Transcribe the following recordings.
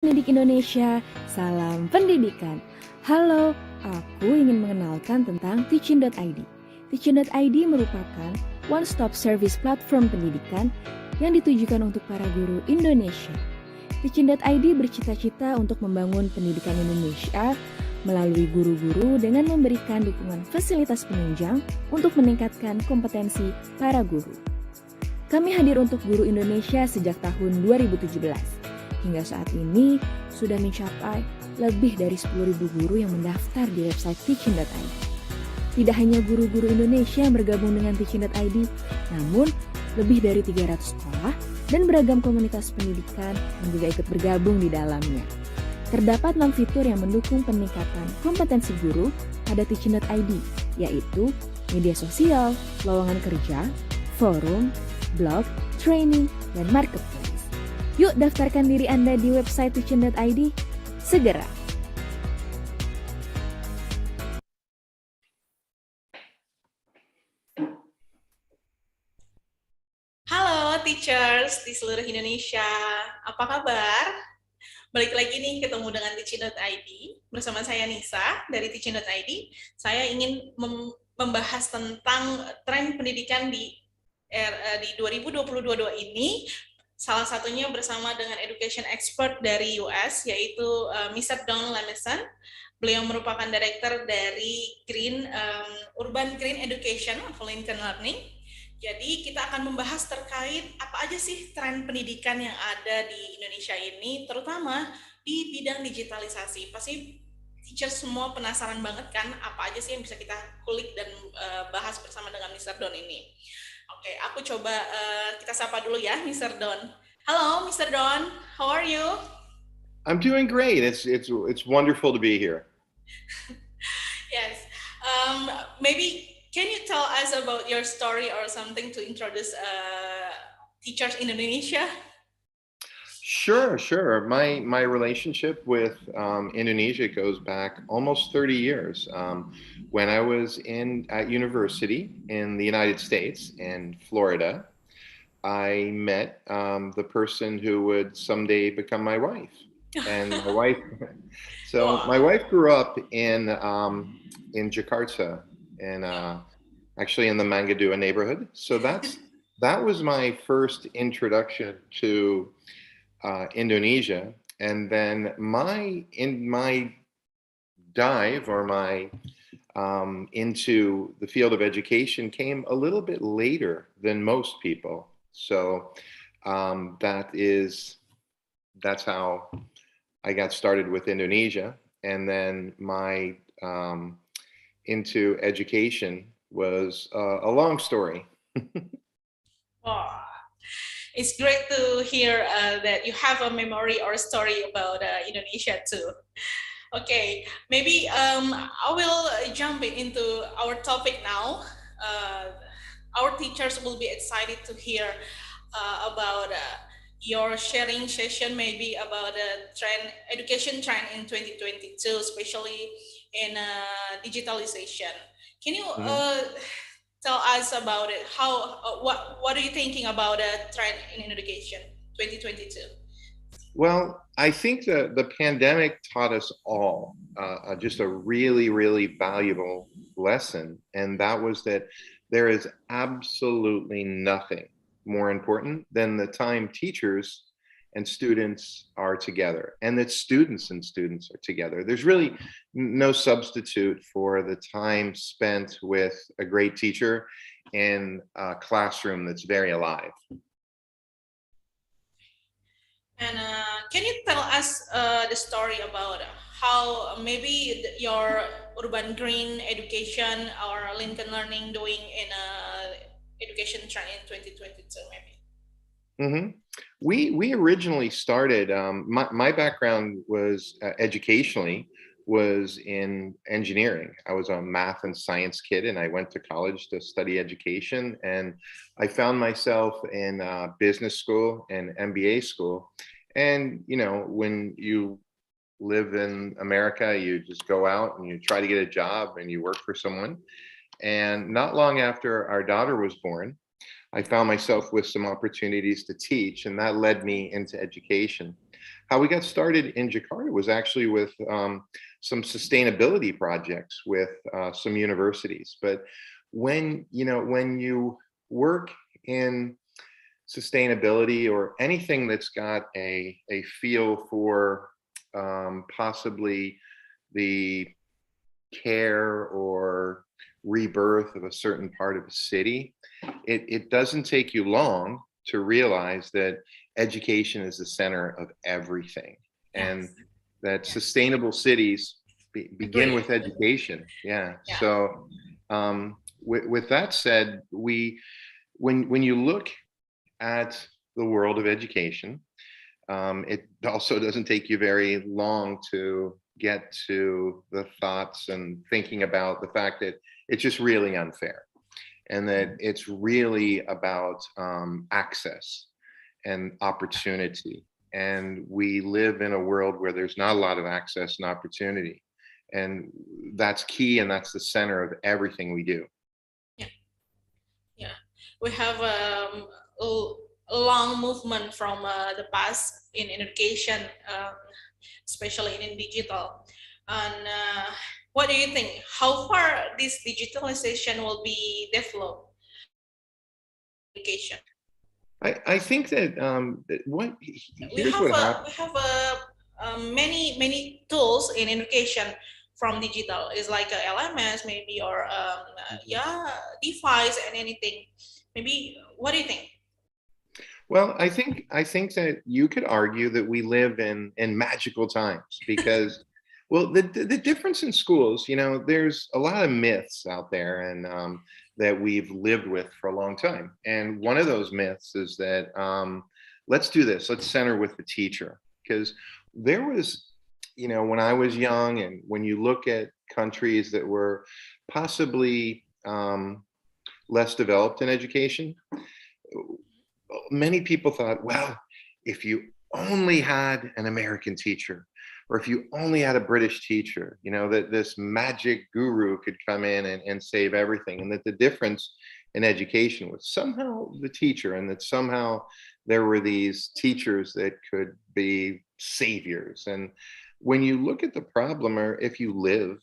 Pendidik Indonesia, salam pendidikan. Halo, aku ingin mengenalkan tentang Teachin.id. Teachin.id merupakan one-stop service platform pendidikan yang ditujukan untuk para guru Indonesia. Teachin.id bercita-cita untuk membangun pendidikan Indonesia melalui guru-guru dengan memberikan dukungan fasilitas penunjang untuk meningkatkan kompetensi para guru. Kami hadir untuk guru Indonesia sejak tahun 2017. Hingga saat ini sudah mencapai lebih dari 10.000 guru yang mendaftar di website Teachin.id. Tidak hanya guru-guru Indonesia yang bergabung dengan Teachin.id, namun lebih dari 300 sekolah dan beragam komunitas pendidikan yang juga ikut bergabung di dalamnya. Terdapat 6 fitur yang mendukung peningkatan kompetensi guru pada Teachin.id, yaitu media sosial, lowongan kerja, forum, blog, training, dan marketplace. Yuk daftarkan diri Anda di website Teachin.id segera. Halo teachers di seluruh Indonesia, apa kabar? Balik lagi nih ketemu dengan Teachin.id bersama saya Nisa dari Teachin.id. Saya ingin membahas tentang tren pendidikan di 2022 ini, salah satunya bersama dengan education expert dari US, yaitu Mr. Don Lemison. Beliau merupakan director dari Urban Green Education of Lincoln Learning. Jadi kita akan membahas terkait apa aja sih tren pendidikan yang ada di Indonesia ini, terutama di bidang digitalisasi. Pasti teacher semua penasaran banget kan apa aja sih yang bisa kita kulik dan bahas bersama dengan Mr. Don ini. Oke, aku coba kita sapa dulu ya, Mr. Don. Halo, Mr. Don. How are you? I'm doing great. It's wonderful to be here. Yes. Maybe can you tell us about your story or something to introduce teachers in Indonesia? Sure. My relationship with Indonesia goes back almost 30 years. When I was at university in the United States in Florida, I met the person who would someday become my wife. And my wife, my wife grew up in Jakarta, and actually in the Mangadua neighborhood. So that was my first introduction to Indonesia. And then my dive or my into the field of education came a little bit later than most people. So that's how I got started with Indonesia. And then my into education was a long story. Wow. It's great to hear that you have a memory or a story about Indonesia too. Okay, maybe I will jump into our topic now. Our teachers will be excited to hear about your sharing session, maybe about education trend in 2022, especially in digitalization. Can you tell us about it? What are you thinking about a trend in education 2022? Well, I think the pandemic taught us all just a really, really valuable lesson, and that was that there is absolutely nothing more important than the time teachers and students are together, and that students and students are together. There's really no substitute for the time spent with a great teacher in a classroom that's very alive. And can you tell us the story about how maybe your urban green education or Lincoln Learning doing in education trend in 2022 maybe? We originally started. My background was educationally was in engineering. I was a math and science kid, and I went to college to study education. And I found myself in business school and MBA school. And when you live in America, you just go out and you try to get a job and you work for someone. And not long after our daughter was born, I found myself with some opportunities to teach, and that led me into education. how we got started in Jakarta was actually with some sustainability projects with some universities. But when you work in sustainability or anything that's got a feel for possibly the care or rebirth of a certain part of a city, it doesn't take you long to realize that education is the center of everything, and Yes. that Yeah. sustainable cities begin Agree. with education. Yeah. Yeah. So with that said, when you look at the world of education, it also doesn't take you very long to get to the thoughts and thinking about the fact that it's just really unfair, and that it's really about access and opportunity. And we live in a world where there's not a lot of access and opportunity. And that's key, and that's the center of everything we do. Yeah. Yeah. We have a long movement from the past in education, especially in digital. And what do you think? How far this digitalization will be developed in education? I think that what We here's have what happened. many tools in education from digital. It's like a LMS maybe, or yeah, device and anything. Maybe what do you think? Well, I think that you could argue that we live in magical times because, well, the difference in schools, there's a lot of myths out there, and that we've lived with for a long time. And one of those myths is that let's do this, let's center with the teacher, because there was, when I was young, and when you look at countries that were possibly less developed in education, many people thought, well, if you only had an American teacher, or if you only had a British teacher, that this magic guru could come in and save everything. And that the difference in education was somehow the teacher, and that somehow there were these teachers that could be saviors. And when you look at the problem, or if you live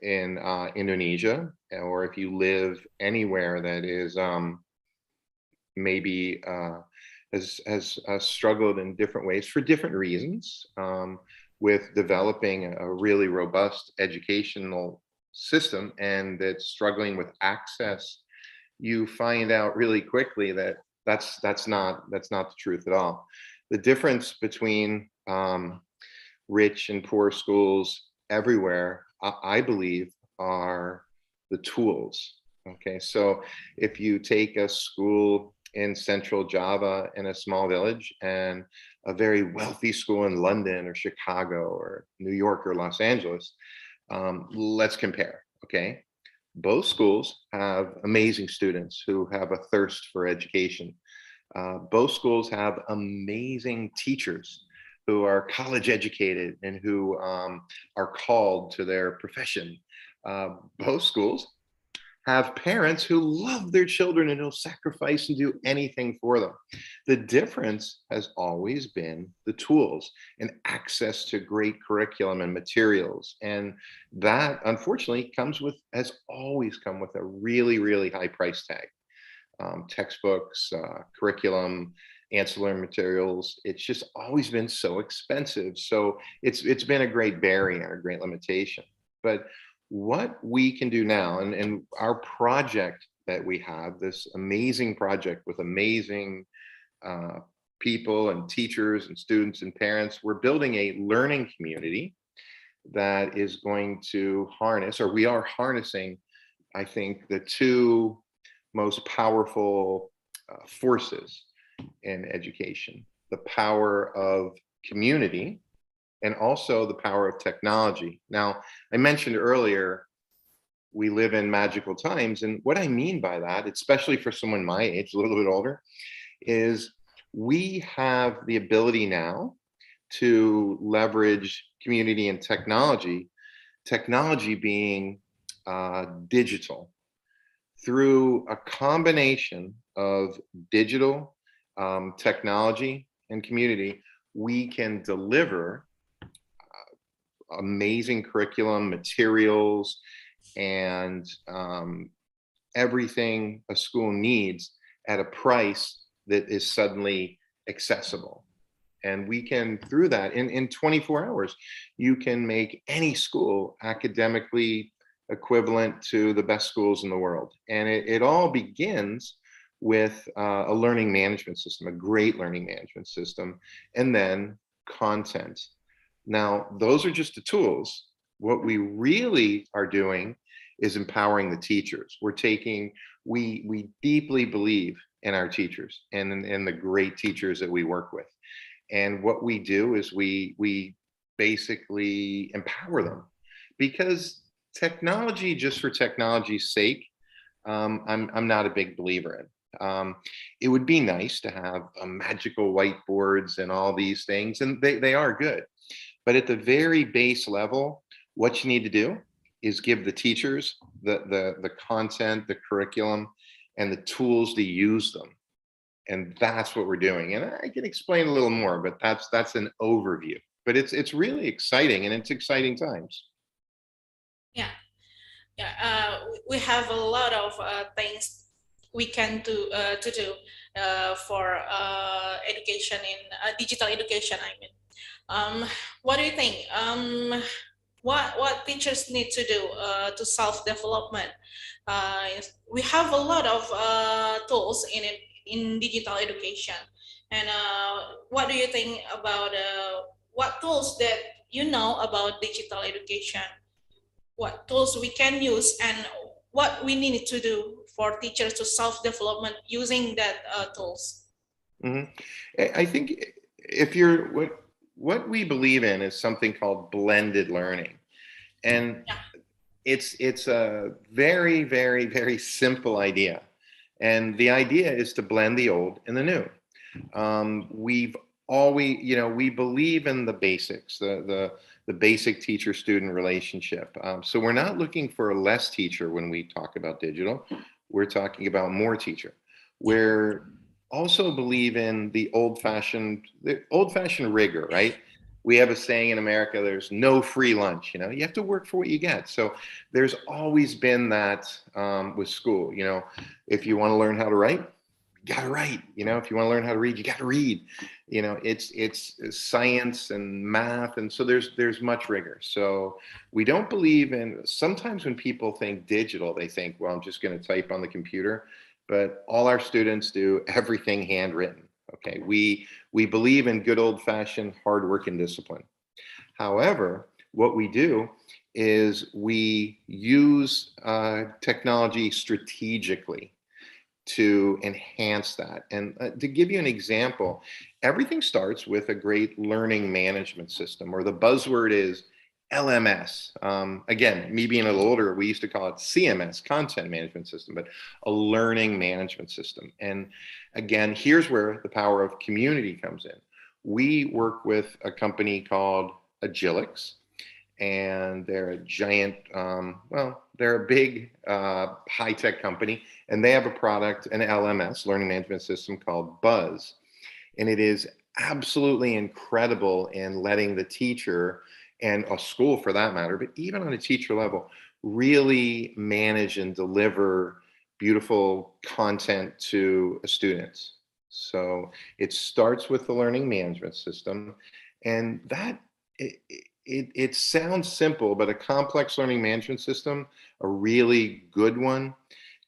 in Indonesia, or if you live anywhere that is maybe has struggled in different ways for different reasons, with developing a really robust educational system, and that's struggling with access, you find out really quickly that that's not the truth at all. The difference between rich and poor schools everywhere, I believe, are the tools. Okay, so if you take a school in central Java in a small village, and a very wealthy school in London or Chicago or New York or Los Angeles, let's compare. Okay, both schools have amazing students who have a thirst for education. Both schools have amazing teachers who are college educated and who are called to their profession. Both schools have parents who love their children and will sacrifice and do anything for them. The difference has always been the tools and access to great curriculum and materials. And that, unfortunately, has always come with a really, really high price tag. Textbooks, curriculum, ancillary materials. It's just always been so expensive. So it's been a great barrier, a great limitation. But what we can do now, and our project that we have, this amazing project with amazing people and teachers and students and parents, we're building a learning community that is going to harness, or we are harnessing, I think, the two most powerful forces in education: the power of community, and also the power of technology. Now, I mentioned earlier, we live in magical times. And what I mean by that, especially for someone my age, a little bit older, is we have the ability now to leverage community and technology being digital, through a combination of digital, technology, and community. we can deliver amazing curriculum, materials, and everything a school needs at a price that is suddenly accessible. And we can, through that, in 24 hours, you can make any school academically equivalent to the best schools in the world. And it all begins with a learning management system, a great learning management system, and then content. Now, those are just the tools. What we really are doing is empowering the teachers. We deeply believe in our teachers and in the great teachers that we work with. And what we do is we basically empower them, because technology just for technology's sake, I'm not a big believer in. It would be nice to have magical whiteboards and all these things, and they are good. But at the very base level, what you need to do is give the teachers the content, the curriculum, and the tools to use them. And that's what we're doing. And I can explain a little more, but that's an overview. But it's really exciting, and it's exciting times. Yeah, yeah. We have a lot of things we can do to do for education in digital education. I mean, what do you think? What teachers need to do to self-development? We have a lot of tools in it in digital education, and what do you think about what tools that you know about digital education? What tools we can use, and what we need to do for teachers to self-development using that tools? Mm-hmm. I think if you're what we believe in is something called blended learning, and Yeah. it's a very, very, very simple idea. And the idea is to blend the old and the new. We've always, we believe in the basics, the basic teacher-student relationship. So we're not looking for a less teacher when we talk about digital. We're talking about more teacher. We're also believe in the old-fashioned rigor, right? We have a saying in America, there's no free lunch, you have to work for what you get. So there's always been that with school, if you want to learn how to write, you got to write, if you want to learn how to read, you got to read, it's science and math. And so there's much rigor. So we don't believe in, sometimes when people think digital, they think, well, I'm just going to type on the computer, but all our students do everything handwritten. Okay, we believe in good old-fashioned hard work and discipline. However, what we do is we use technology strategically to enhance that. And to give you an example, everything starts with a great learning management system, or the buzzword is LMS. Again, me being a little older, we used to call it CMS, content management system, but a learning management system. And again, here's where the power of community comes in. We work with a company called Agilix, and they're a giant, they're a big high-tech company, and they have a product, an LMS, learning management system, called Buzz. And it is absolutely incredible in letting the teacher, and a school for that matter, but even on a teacher level, really manage and deliver beautiful content to students. So it starts with the learning management system, and that it sounds simple, but a complex learning management system, a really good one,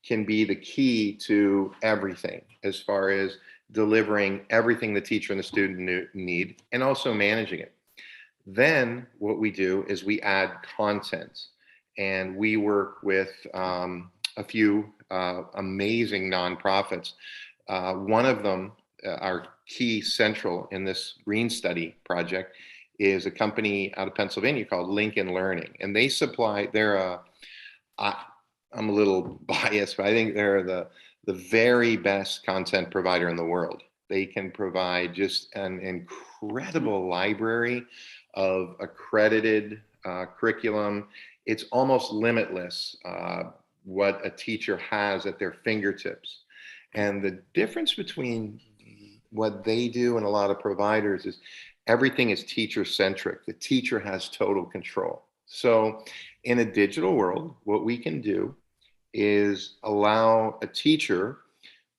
can be the key to everything as far as delivering everything the teacher and the student need, and also managing it. Then what we do is we add content, and we work with a few amazing nonprofits. One of them, our key central in this green study project, is a company out of Pennsylvania called Lincoln Learning, and they supply. I'm a little biased, but I think they're the very best content provider in the world. They can provide just an incredible library of accredited curriculum. It's almost limitless what a teacher has at their fingertips. And the difference between what they do and a lot of providers is everything is teacher centric. The teacher has total control. So in a digital world, what we can do is allow a teacher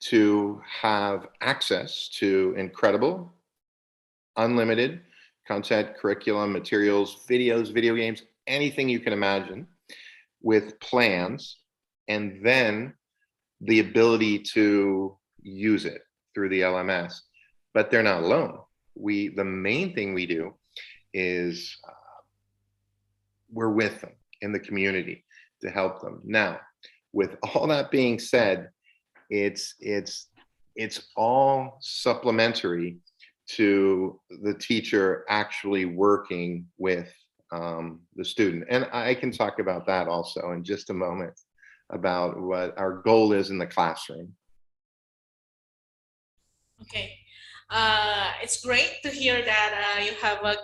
to have access to incredible, unlimited content, curriculum, materials, videos, video games, anything you can imagine with plans, and then the ability to use it through the LMS. But they're not alone. The main thing we do is we're with them in the community to help them. Now, with all that being said, it's all supplementary to the teacher actually working with the student. And I can talk about that also in just a moment, about what our goal is in the classroom. Okay. It's great to hear that you have a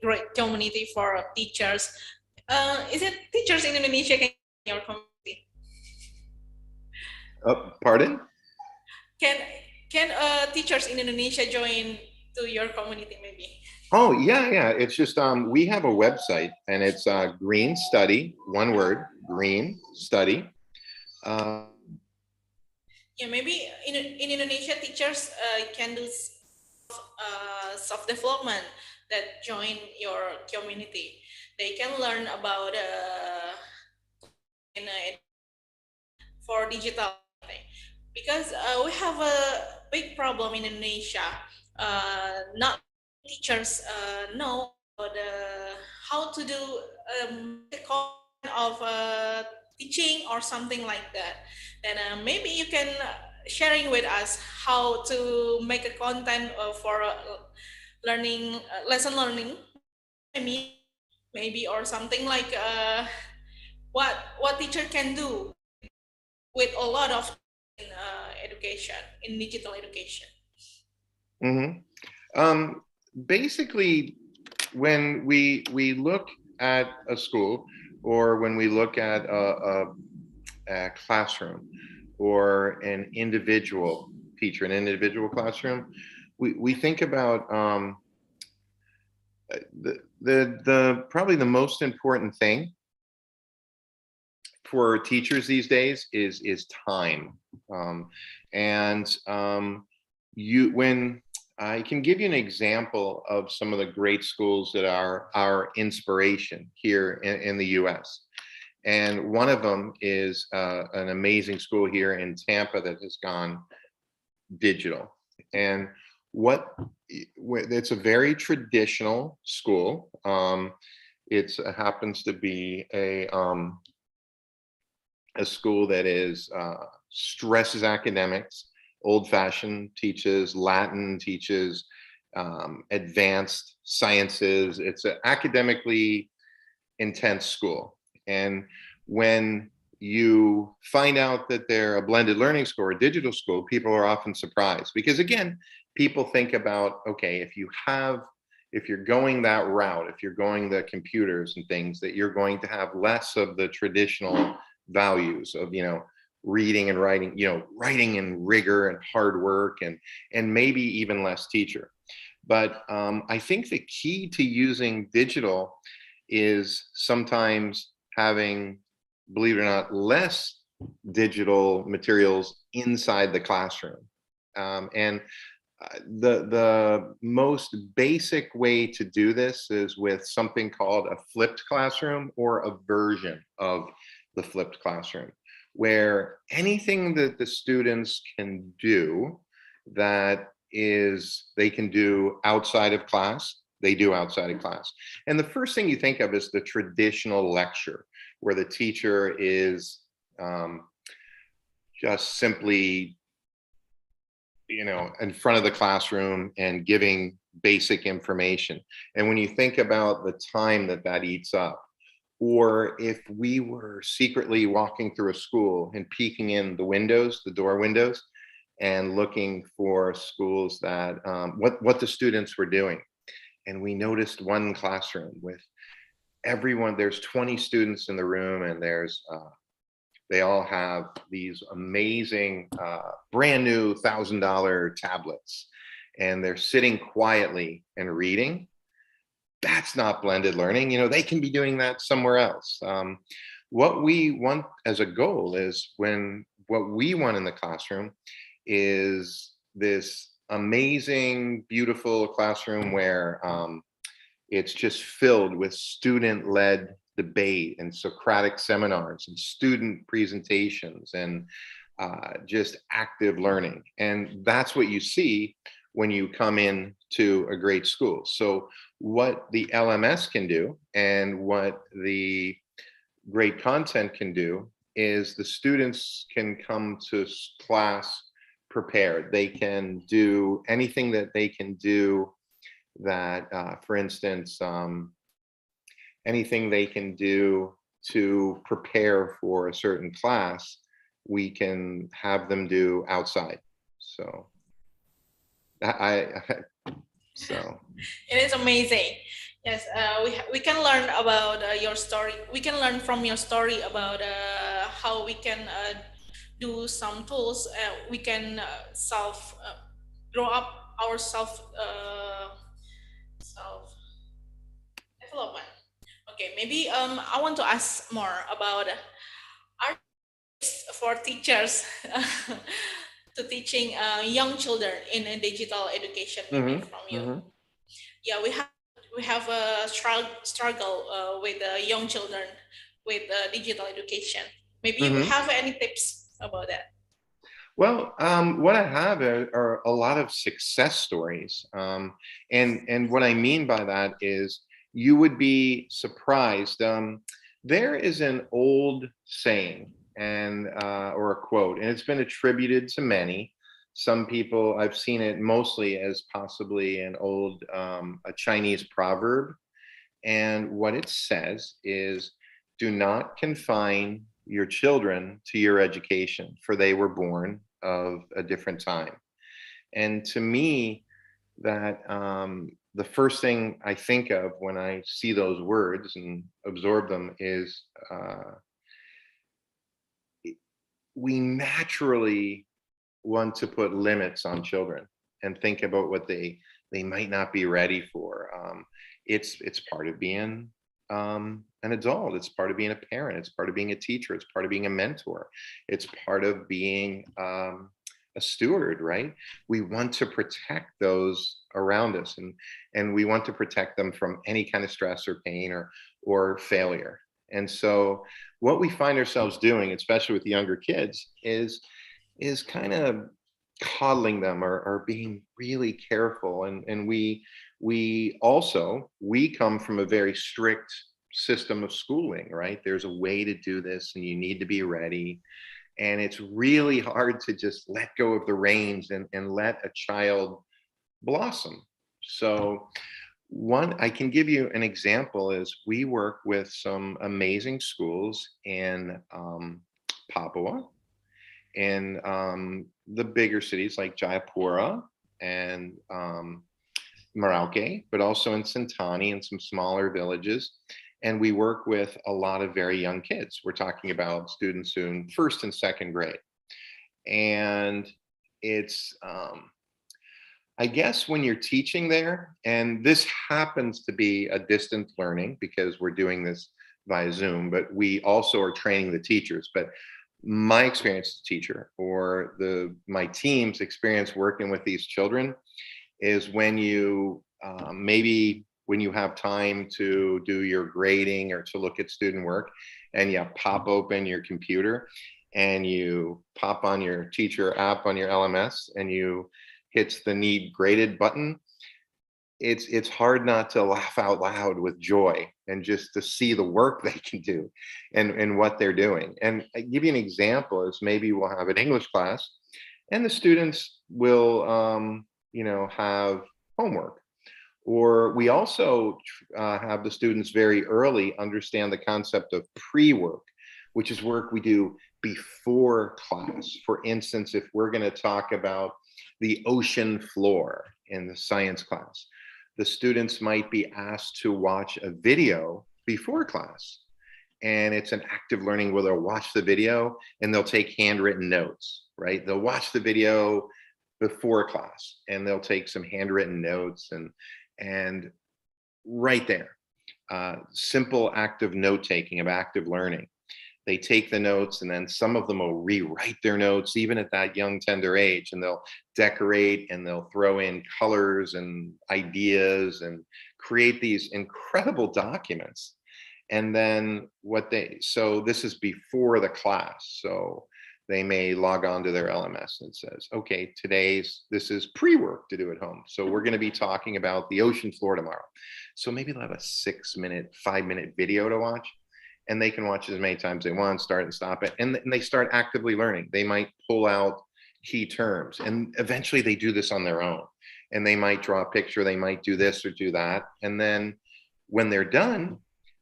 great community for teachers. Is it teachers in Indonesia can your community? Pardon? Can teachers in Indonesia join to your community maybe? Oh, yeah. It's just we have a website, and it's Green Study, one word, Green Study. Yeah, maybe in Indonesia, teachers can do self-development that join your community. They can learn about for digital, because we have a big problem in Indonesia. Not teachers know how to do the kind of teaching or something like that. Then maybe you can sharing with us how to make a content for learning, lesson learning. I mean, maybe or something like what teacher can do with a lot of education in digital education. Mm-hmm. Basically, when we look at a school, or when we look at a classroom, or an individual teacher, an individual classroom, we think about the probably the most important thing for teachers these days is time. When I can give you an example of some of the great schools that are our inspiration here in the US. And one of them is an amazing school here in Tampa that has gone digital. And it's a very traditional school. It happens to be a school that stresses academics, old-fashioned, teaches Latin, teaches advanced sciences. It's an academically intense school. And when you find out that they're a blended learning school or a digital school, people are often surprised, because again, people think about, okay, if you're going that route, if you're going the computers and things, that you're going to have less of the traditional values of, reading and writing, writing and rigor and hard work, and maybe even less teacher. But I think the key to using digital is sometimes having, believe it or not, less digital materials inside the classroom. And the most basic way to do this is with something called a flipped classroom, or a version of the flipped classroom, where anything that the students can do that they can do outside of class, they do outside of class. And the first thing you think of is the traditional lecture, where the teacher is just simply, in front of the classroom and giving basic information. And when you think about the time that eats up, or if we were secretly walking through a school and peeking in the windows, the door windows, and looking for schools that, what the students were doing. And we noticed one classroom with everyone, there's 20 students in the room, and they all have these amazing brand new $1,000 tablets. and they're sitting quietly and reading, that's not blended learning. They can be doing that somewhere else. What we want as a goal is what we want in the classroom is this amazing, beautiful classroom where it's just filled with student-led debate and Socratic seminars and student presentations and just active learning. And that's what you see when you come in to a great school. So what the LMS can do and what the great content can do is the students can come to class prepared. They can do anything that they can do that, for instance, anything they can do to prepare for a certain class, we can have them do outside. So so it is amazing. Yes, we can learn about your story. We can learn from your story about how we can do some tools. We can grow up our self development. Okay, maybe I want to ask more about are tips for teachers to teaching young children in a digital education. Maybe from you. Yeah, we have a struggle with young children with digital education. Maybe you have any tips about that? Well, what I have are a lot of success stories. And what I mean by that is you would be surprised. There is an old saying and or a quote, and it's been attributed to many. Some people, I've seen it mostly as possibly an old a Chinese proverb. And what it says is, do not confine your children to your education, for they were born of a different time. And to me, that the first thing I think of when I see those words and absorb them is we naturally want to put limits on children and think about what they might not be ready for. It's part of being an adult. It's part of being a parent. It's part of being a teacher. It's part of being a mentor. It's part of being a steward, right? We want to protect those around us, and we want to protect them from any kind of stress or pain or failure. And so what we find ourselves doing, especially with younger kids, is kind of coddling them or being really careful. And we come from a very strict system of schooling, right? There's a way to do this and you need to be ready. And it's really hard to just let go of the reins and let a child blossom. So I can give you an example is we work with some amazing schools in Papua, in the bigger cities like Jayapura and Merauke, but also in Sentani and some smaller villages. And we work with a lot of very young kids. We're talking about students in first and second grade. And it's, I guess when you're teaching there, and this happens to be a distant learning because we're doing this via Zoom, but we also are training the teachers. But my experience as a teacher or my team's experience working with these children is when you maybe when you have time to do your grading or to look at student work and you pop open your computer and you pop on your teacher app on your LMS and you hit the need graded button, it's hard not to laugh out loud with joy and just to see the work they can do and what they're doing. And I give you an example is maybe we'll have an English class and the students will have homework. Or we also have the students very early understand the concept of pre-work, which is work we do before class. For instance, if we're going to talk about the ocean floor in the science class, the students might be asked to watch a video before class. And it's an active learning where they'll watch the video and they'll take handwritten notes, right? They'll watch the video, before class, and they'll take some handwritten notes, and right there, simple active note taking, of active learning. They take the notes, and then some of them will rewrite their notes even at that young, tender age, and they'll decorate and they'll throw in colors and ideas and create these incredible documents. And then so this is before the class. So they may log on to their LMS and it says, okay, this is pre-work to do at home. So we're going to be talking about the ocean floor tomorrow. So maybe they'll have a 6-minute, 5-minute video to watch, and they can watch as many times they want, start and stop it. And they start actively learning. They might pull out key terms, and eventually they do this on their own. And they might draw a picture, they might do this or do that. And then when they're done,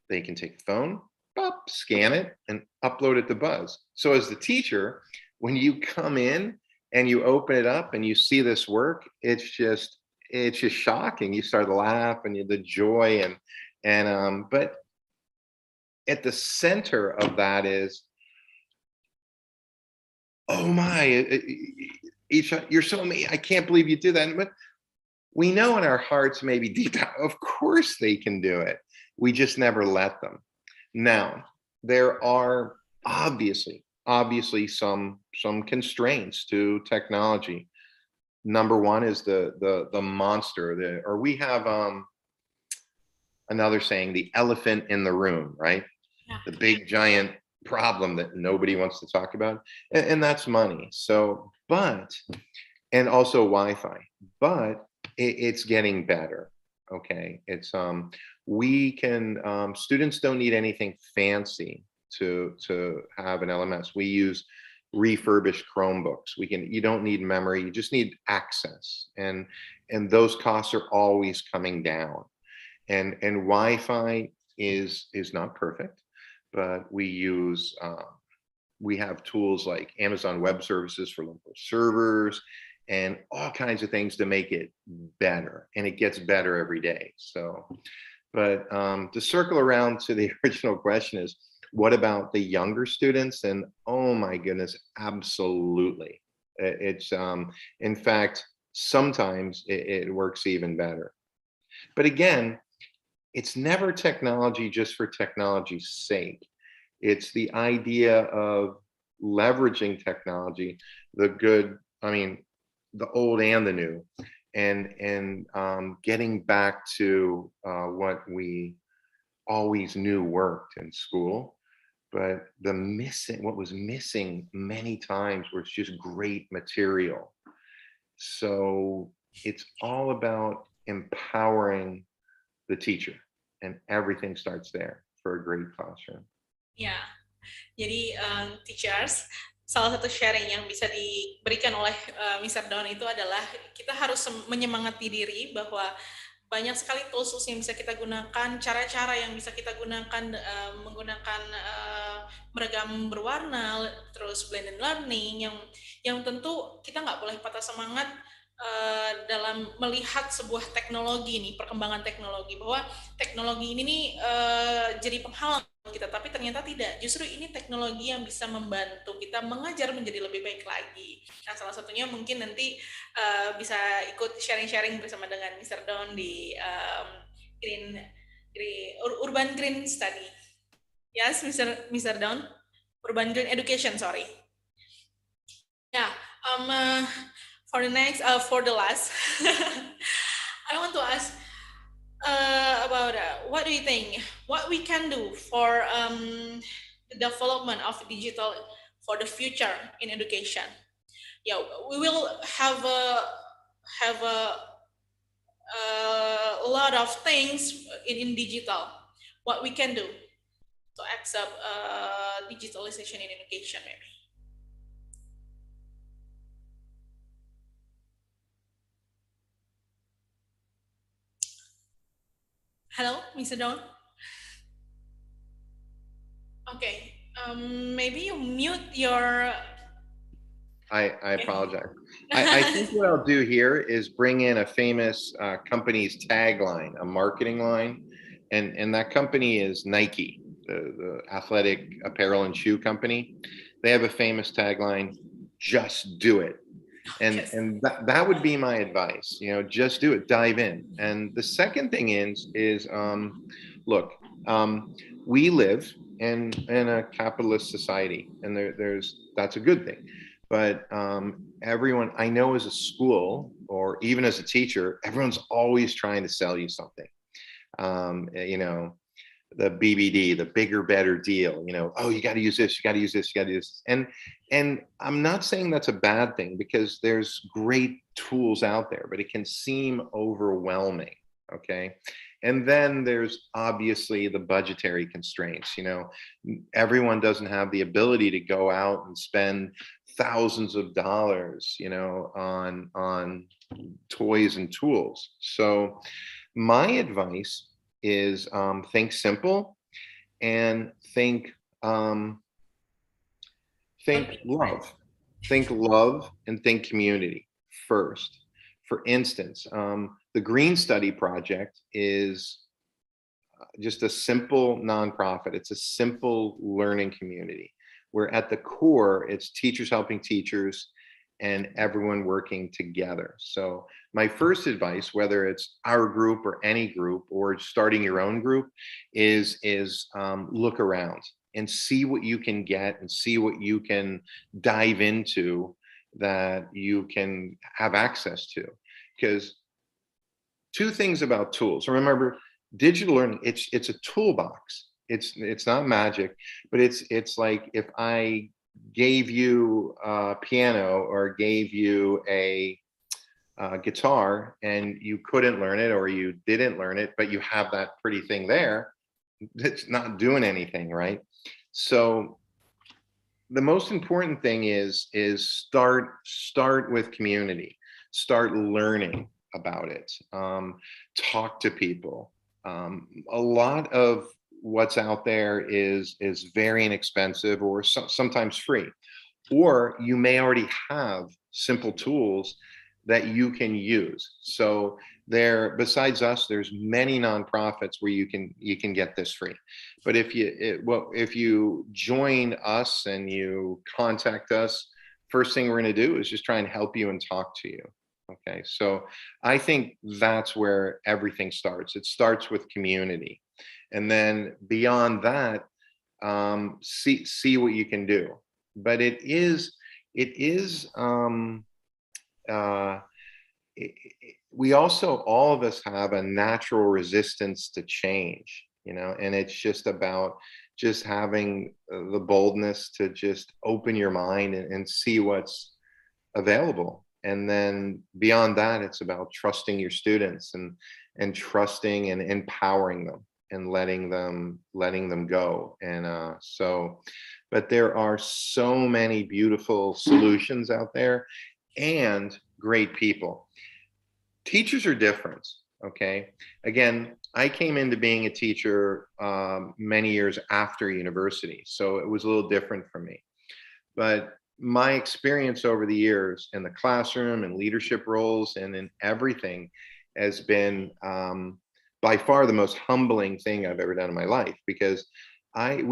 they can take the phone, pop, scan it, and upload it to Buzz. So as the teacher, when you come in and you open it up and you see this work, it's just shocking. You start to laugh, and the joy, but at the center of that is, oh my, you're so amazing. I can't believe you did that. But we know in our hearts, maybe deep down, of course they can do it. We just never let them. Now, there are obviously some constraints to technology. Number one is the monster, or we have another saying, the elephant in the room, right? Yeah. The big giant problem that nobody wants to talk about, and that's money. So, and also Wi-Fi, but it's getting better. Okay, it's we can students don't need anything fancy to have an LMS. We use refurbished Chromebooks. You don't need memory, you just need access, and those costs are always coming down. And Wi-Fi is not perfect, but we have tools like Amazon Web Services for local servers and all kinds of things to make it better, and it gets better every day. So, but to circle around to the original question is, what about the younger students? And oh my goodness, absolutely. It's in fact, sometimes it works even better. But again, it's never technology just for technology's sake. It's the idea of leveraging technology, the old and the new, and getting back to what we always knew worked in school. But what was missing many times was just great material. So it's all about empowering the teacher, and everything starts there for a great classroom. Ya, jadi teachers, salah satu sharing yang bisa diberikan oleh Mr. Don itu adalah kita harus menyemangati diri bahwa banyak sekali tools yang bisa kita gunakan, cara-cara yang bisa kita gunakan menggunakan beragam berwarna, terus blended learning yang tentu kita nggak boleh patah semangat dalam melihat sebuah teknologi nih, perkembangan teknologi, bahwa teknologi ini nih jadi penghalang kita, tapi ternyata tidak. Justru ini teknologi yang bisa membantu kita mengajar menjadi lebih baik lagi. Nah, salah satunya mungkin nanti bisa ikut sharing-sharing bersama dengan Mr. Don di Urban Green Study. Yes, Mr. Don? Urban Green Education, sorry. Yeah, for the last, I want to ask about what do you think, what we can do for the development of digital for the future in education? Yeah, we will have a lot of things in digital. What we can do to accept digitalization in education, maybe. Hello, Mr. Don? Okay, maybe you mute your... I apologize. I think what I'll do here is bring in a famous company's tagline, a marketing line, and that company is Nike, the athletic apparel and shoe company. They have a famous tagline, "Just do it." And Yes. that would be my advice. Just do it, dive in. And the second thing is look, we live in a capitalist society, and that's a good thing. But everyone I know as a school or even as a teacher, everyone's always trying to sell you something. You know, the BBD, the bigger, better deal. Oh, you got to use this, you got to use this, you got to use this. And I'm not saying that's a bad thing, because there's great tools out there, but it can seem overwhelming. Okay. And then there's obviously the budgetary constraints. Everyone doesn't have the ability to go out and spend thousands of dollars, on toys and tools. So my advice is think simple and um, Don't think be afraid. love. Think love and think community first. For instance, the Green Study Project is just a simple nonprofit. It's a simple learning community where at the core, it's teachers helping teachers and everyone working together. So my first advice, whether it's our group or any group or starting your own group, is look around and see what you can get and see what you can dive into that you can have access to. Because two things about tools. Remember, digital learning, it's a toolbox. It's not magic, but it's like if I gave you a piano or gave you a guitar and you couldn't learn it or you didn't learn it, but you have that pretty thing there, it's not doing anything, right? So the most important thing is start with community, start learning about it, talk to people. A lot of what's out there is very inexpensive or sometimes free, or you may already have simple tools that you can use. So besides us, there's many nonprofits where you can get this free. But if you join us and you contact us, first thing we're going to do is just try and help you and talk to you. Okay, so I think that's where everything starts. It starts with community, and then beyond that, see what you can do. But it is uh, we also, all of us have a natural resistance to change, and it's just about just having the boldness to just open your mind and see what's available. And then beyond that, it's about trusting your students and trusting and empowering them and letting them go. And but there are so many beautiful solutions out there and great people. Teachers are different. Okay. Again, I came into being a teacher many years after university, so it was a little different for me. But my experience over the years in the classroom and leadership roles and in everything has been by far the most humbling thing I've ever done in my life. Because I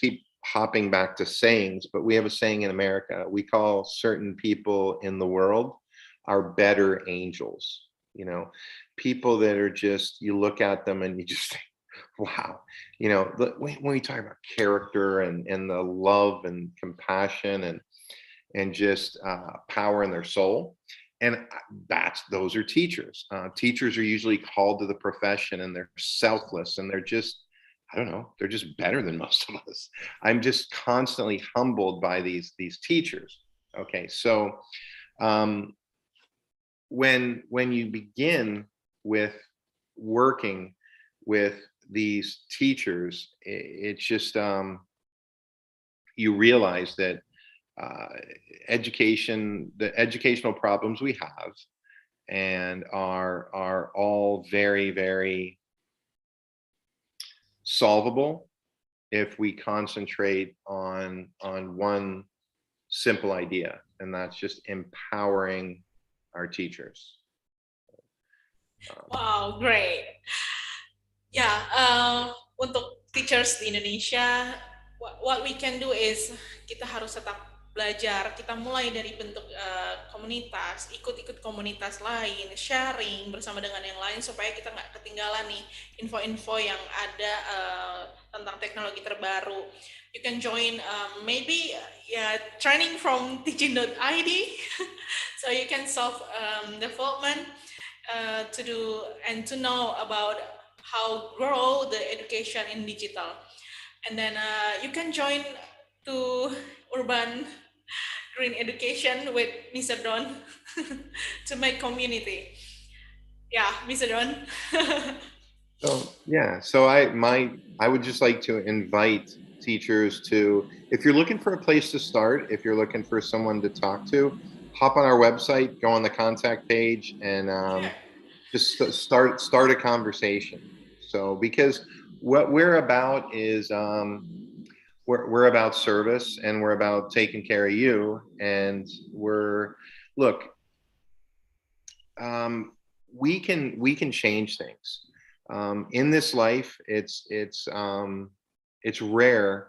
keep hopping back to sayings, but we have a saying in America. We call certain people in the world our better angels. People that are just, you look at them and you just think, wow. When we talk about character and the love and compassion and just power in their soul, and those are teachers. Teachers are usually called to the profession, and they're selfless, and they're just, I don't know, they're just better than most of us. I'm just constantly humbled by these teachers. Okay, so when you begin with working with these teachers, it's just you realize that the educational problems we have and are all very, very solvable if we concentrate on one simple idea, and that's just empowering our teachers. Wow, great. Ya, untuk teachers di Indonesia, what we can do is kita harus tetap belajar, kita mulai dari bentuk komunitas, ikut-ikut komunitas lain, sharing bersama dengan yang lain supaya kita nggak ketinggalan nih info-info yang ada tentang teknologi terbaru. You can join maybe training from Teachin.id so you can self development to do and to know about how grow the education in digital. And then you can join to urban green education with Mr. Don to make community. Yeah, Mr. Don. So yeah, so I would just like to invite teachers to, if you're looking for a place to start, if you're looking for someone to talk to, hop on our website, go on the contact page, and just start a conversation. So because what we're about is we're about service, and we're about taking care of you, and look, um, we can change things in this life. It's rare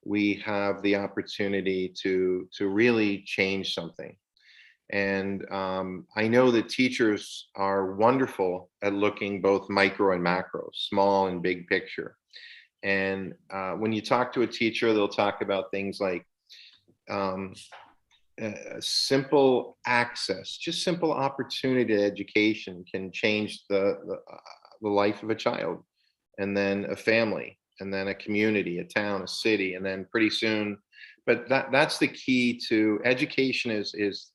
we have the opportunity to really change something. And I know that teachers are wonderful at looking both micro and macro, small and big picture. And when you talk to a teacher, they'll talk about things like um, simple access, just simple opportunity to education can change the life of a child, and then a family, and then a community, a town, a city, and then pretty soon. But that's the key to education, is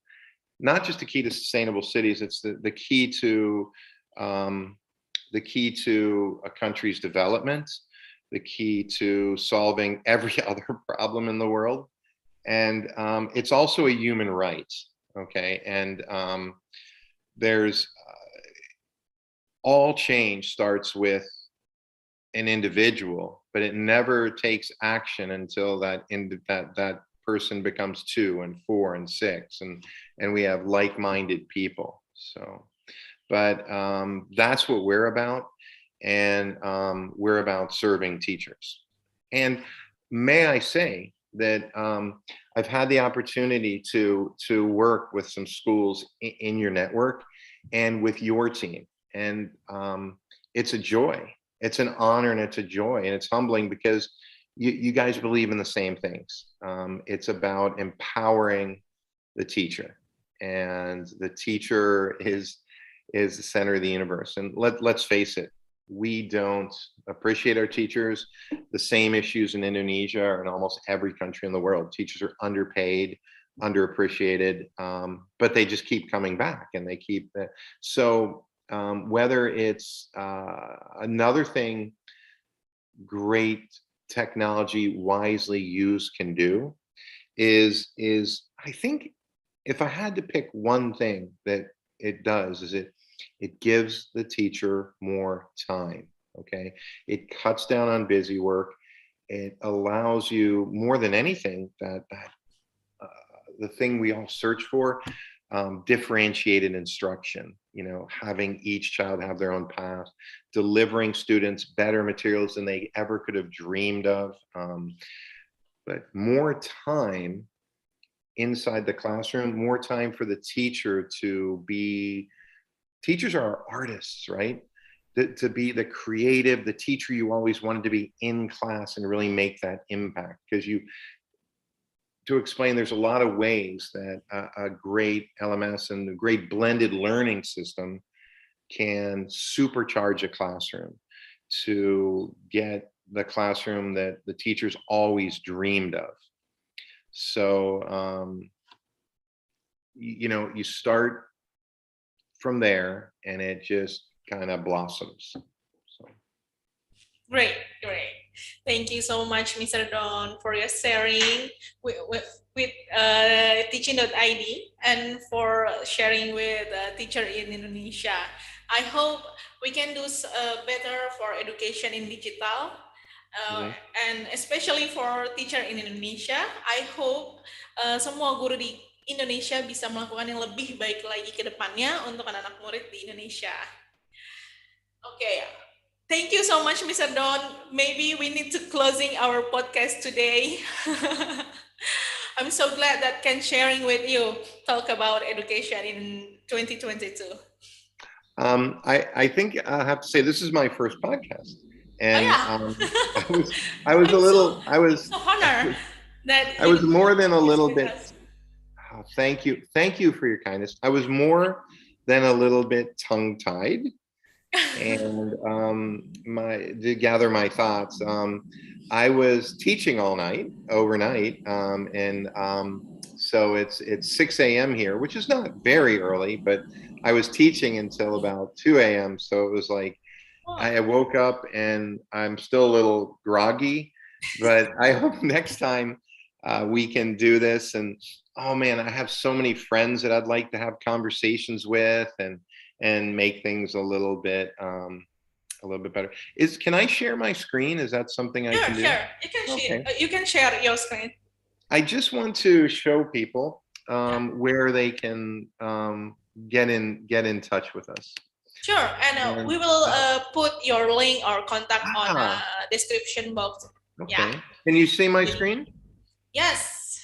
not just the key to sustainable cities. It's the key to um, a country's development, the key to solving every other problem in the world. And it's also a human right. Okay. And there's all change starts with an individual, but it never takes action until that person becomes 2 and 4 and 6, and we have like-minded people. So, but that's what we're about, and we're about serving teachers. And may I say that I've had the opportunity to work with some schools in your network and with your team, and it's a joy. It's an honor, and it's a joy, and it's humbling because you guys believe in the same things. It's about empowering the teacher, and the teacher is the center of the universe. And let's face it, we don't appreciate our teachers. The same issues in Indonesia are in almost every country in the world. Teachers are underpaid, underappreciated, but they just keep coming back, and they keep so whether it's another thing great technology wisely used can do is I think, if I had to pick one thing that it does, is it gives the teacher more time. Okay, it cuts down on busy work. It allows you, more than anything, that the thing we all search for, differentiated instruction, having each child have their own path, delivering students better materials than they ever could have dreamed of, but more time inside the classroom, more time for the teacher to be. Teachers are artists, right? To be the creative, the teacher you always wanted to be in class and really make that impact. Because to explain, there's a lot of ways that a great LMS and a great blended learning system can supercharge a classroom to get the classroom that the teachers always dreamed of. So, you start from there, and it just kind of blossoms. So. Great. Thank you so much, Mr. Don, for your sharing with Teachin.id and for sharing with teacher in Indonesia. I hope we can do better for education in digital, and especially for teacher in Indonesia. I hope semua guru di Indonesia bisa melakukan yang lebih baik lagi ke depannya untuk anak-anak murid di Indonesia. Okay. Thank you so much, Mr. Don. Maybe we need to closing our podcast today. I'm so glad that can sharing with you talk about education in 2022. I think I have to say this is my first podcast, Oh and yeah, I was I was a I'm so little I was honored that I was you more than a is little with bit. us. Oh, thank you for your kindness. I was more than a little bit tongue-tied, and my to gather my thoughts. I was teaching all night, overnight, and so it's 6 a.m. here, which is not very early, but I was teaching until about 2 a.m. So it was like Oh, I woke up and I'm still a little groggy, but I hope next time we can do this. And oh man, I have so many friends that I'd like to have conversations with and make things a little bit better. Can I share my screen? Is that something I sure, can do? sure. Okay. You can share your screen. I just want to show people Yeah. where they can get in touch with us. Sure, and And, we will put your link or contact on ah, description box. Yeah. okay. Can you see my screen? Yes.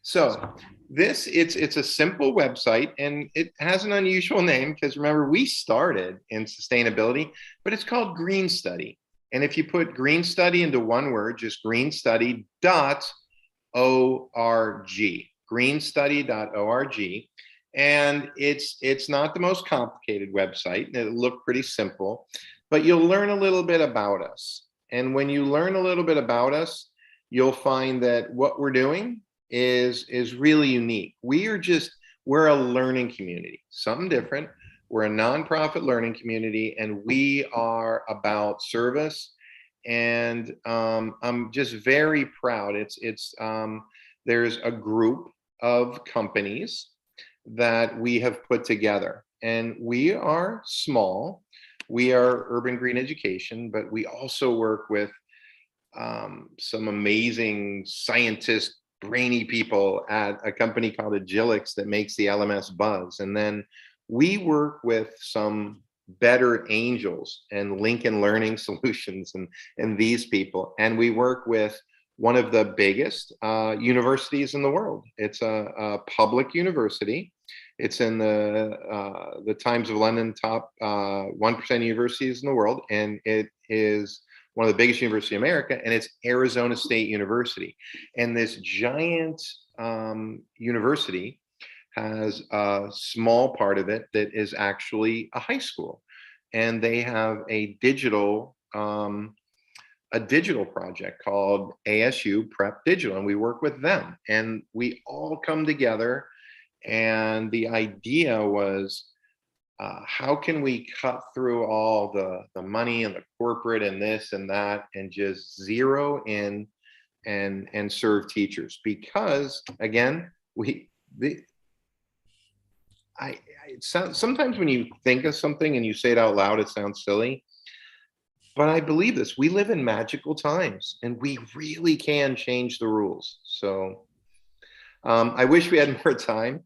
So it's a simple website and it has an unusual name because remember we started in sustainability, but it's called Green Study. And if you put Green Study into one word, just greenstudy.org, greenstudy.org. And it's not the most complicated website. It'll look pretty simple, but you'll learn a little bit about us. And when you learn a little bit about us, you'll find that what we're doing is really unique. We're a learning community, something different. We're a nonprofit learning community, and we are about service. And I'm just very proud. There's a group of companies that we have put together, and we are small. We are Urban Green Education, but we also work with some amazing scientist, brainy people at a company called Agilix that makes the LMS buzz. And then we work with some better angels and Lincoln Learning Solutions and these people. And we work with one of the biggest universities in the world. It's a public university. It's in the Times of London top 1% universities in the world, and it is one of the biggest universities in America, and it's Arizona State University. And this giant university has a small part of it that is actually a high school, and they have a digital project called ASU Prep Digital, and we work with them, and we all come together. And the idea was, how can we cut through all the money and the corporate and this and that and just zero in and serve teachers? Because again, sometimes when you think of something and you say it out loud, it sounds silly. But I believe this. We live in magical times, and we really can change the rules. So I wish we had more time.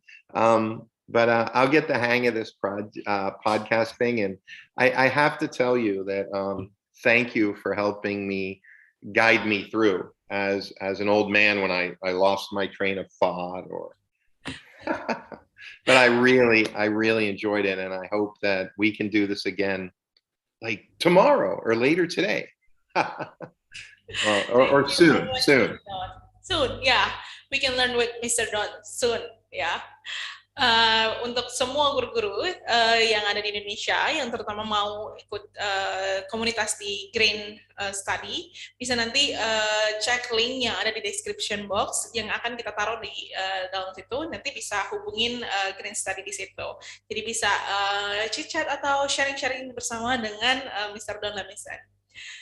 But I'll get the hang of this podcast thing. And I have to tell you that thank you for helping me guide me through as an old man when I lost my train of thought or but I really enjoyed it, and I hope that we can do this again like tomorrow or later today. or soon. Soon, yeah. We can learn with Mr. Don soon, ya. Untuk semua guru-guru yang ada di Indonesia yang terutama mau ikut komunitas di Green Study, bisa nanti cek link yang ada di description box yang akan kita taruh di dalam situ. Nanti bisa hubungin Green Study di situ. Jadi bisa chit-chat atau sharing-sharing bersama dengan Mr. Don dan Miss Anne.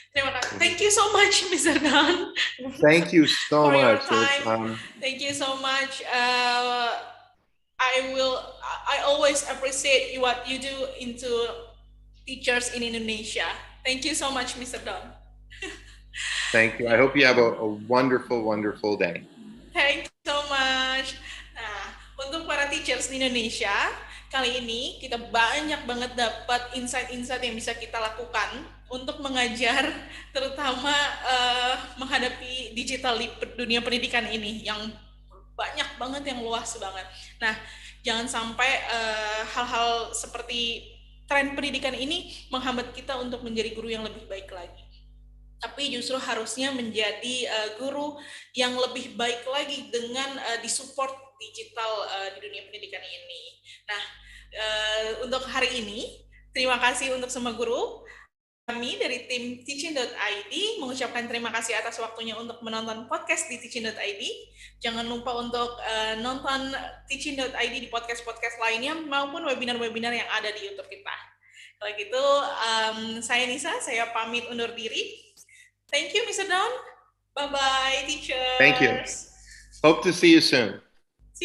Terima kasih. Thank you so much, Mr. Don. Thank you so for much. Your time. Thank you so much. I always appreciate what you do into teachers in Indonesia. Thank you so much, Mr. Don. Thank you. I hope you have a wonderful, wonderful day. Thank you so much. Nah, untuk para teachers di Indonesia, kali ini kita banyak banget dapat insight-insight yang bisa kita lakukan untuk mengajar, terutama menghadapi digital di dunia pendidikan ini yang banget, yang luas banget. Nah, jangan sampai hal-hal seperti tren pendidikan ini menghambat kita untuk menjadi guru yang lebih baik lagi. Tapi justru harusnya menjadi guru yang lebih baik lagi dengan disupport digital di dunia pendidikan ini. Nah, untuk hari ini, terima kasih untuk semua guru. Kami dari tim Teachin.id mengucapkan terima kasih atas waktunya untuk menonton podcast di Teachin.id. Jangan lupa untuk nonton Teachin.id di podcast-podcast lainnya maupun webinar-webinar yang ada di YouTube kita. Kalau gitu, saya Nisa, saya pamit undur diri. Thank you, Mr. Don. Bye-bye, teachers. Thank you. Hope to see you soon.